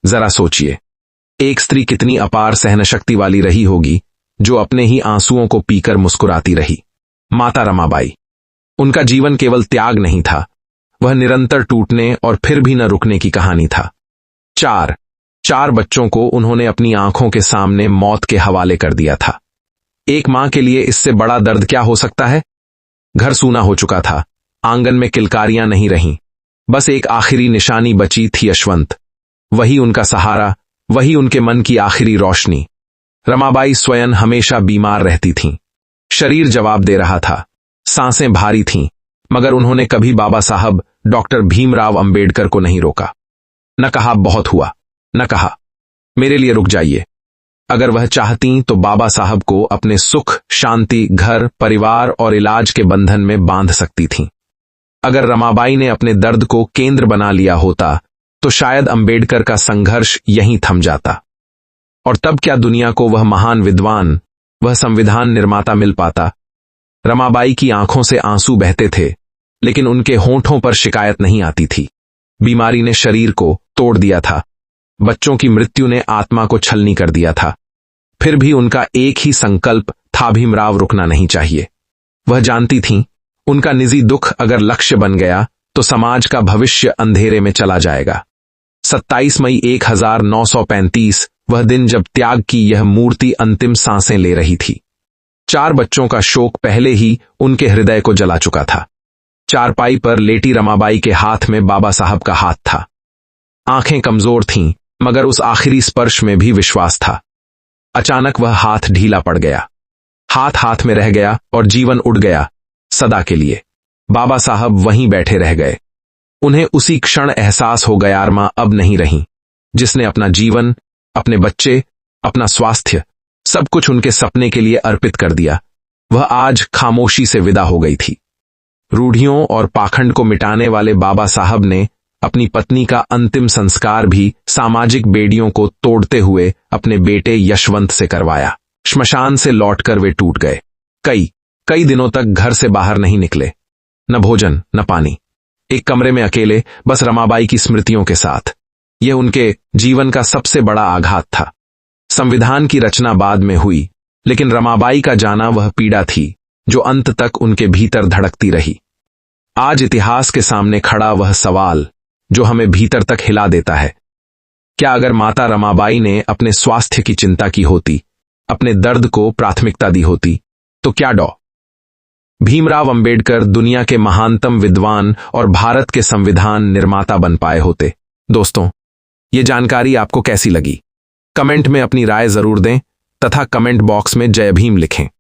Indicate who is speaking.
Speaker 1: जरा सोचिए, एक स्त्री कितनी अपार सहनशक्ति वाली रही होगी जो अपने ही आंसुओं को पीकर मुस्कुराती रही। माता रमाबाई। उनका जीवन केवल त्याग नहीं था, वह निरंतर टूटने और फिर भी न रुकने की कहानी था। चार बच्चों को उन्होंने अपनी आंखों के सामने मौत के हवाले कर दिया था। एक मां के लिए इससे बड़ा दर्द क्या हो सकता है। घर सूना हो चुका था, आंगन में किलकारियां नहीं रहीं, बस एक आखिरी निशानी बची थी, यशवंत। वही उनका सहारा, वही उनके मन की आखिरी रोशनी। रमाबाई स्वयं हमेशा बीमार रहती थीं। शरीर जवाब दे रहा था, सांसें भारी थीं, मगर उन्होंने कभी बाबा साहब डॉक्टर भीमराव अंबेडकर को नहीं रोका। न कहा बहुत हुआ, न कहा मेरे लिए रुक जाइए। अगर वह चाहती तो बाबा साहब को अपने सुख, शांति, घर, परिवार और इलाज के बंधन में बांध सकती थीं। अगर रमाबाई ने अपने दर्द को केंद्र बना लिया होता तो शायद अंबेडकर का संघर्ष यहीं थम जाता, और तब क्या दुनिया को वह महान विद्वान, वह संविधान निर्माता मिल पाता। रमाबाई की आंखों से आंसू बहते थे, लेकिन उनके होंठों पर शिकायत नहीं आती थी। बीमारी ने शरीर को तोड़ दिया था, बच्चों की मृत्यु ने आत्मा को छलनी कर दिया था। फिर भी उनका एक ही संकल्प था, भीमराव रुकना नहीं चाहिए। वह जानती थीं, उनका निजी दुख अगर लक्ष्य बन गया तो समाज का भविष्य अंधेरे में चला जाएगा। 27 मई 1935 वह दिन जब त्याग की यह मूर्ति अंतिम सांसें ले रही थी। 4 बच्चों का शोक पहले ही उनके हृदय को जला चुका था। चारपाई पर लेटी रमाबाई के हाथ में बाबा साहब का हाथ था। आंखें कमजोर थीं, मगर उस आखिरी स्पर्श में भी विश्वास था। अचानक वह हाथ ढीला पड़ गया, हाथ में रह गया और जीवन उड़ गया, सदा के लिए। बाबा साहब वहीं बैठे रह गए। उन्हें उसी क्षण एहसास हो गया, अरमा अब नहीं रही। जिसने अपना जीवन, अपने बच्चे, अपना स्वास्थ्य, सब कुछ उनके सपने के लिए अर्पित कर दिया, वह आज खामोशी से विदा हो गई थी। रूढ़ियों और पाखंड को मिटाने वाले बाबा साहब ने अपनी पत्नी का अंतिम संस्कार भी सामाजिक बेड़ियों को तोड़ते हुए अपने बेटे यशवंत से करवाया। श्मशान से लौटकर वे टूट गए। कई दिनों तक घर से बाहर नहीं निकले, न भोजन न पानी, एक कमरे में अकेले, बस रमाबाई की स्मृतियों के साथ। यह उनके जीवन का सबसे बड़ा आघात था। संविधान की रचना बाद में हुई, लेकिन रमाबाई का जाना वह पीड़ा थी जो अंत तक उनके भीतर धड़कती रही। आज इतिहास के सामने खड़ा वह सवाल जो हमें भीतर तक हिला देता है, क्या अगर माता रमाबाई ने अपने स्वास्थ्य की चिंता की होती, अपने दर्द को प्राथमिकता दी होती, तो क्या डॉ भीमराव अंबेडकर दुनिया के महानतम विद्वान और भारत के संविधान निर्माता बन पाए होते। दोस्तों, ये जानकारी आपको कैसी लगी? कमेंट में अपनी राय जरूर दें तथा कमेंट बॉक्स में जय भीम लिखें।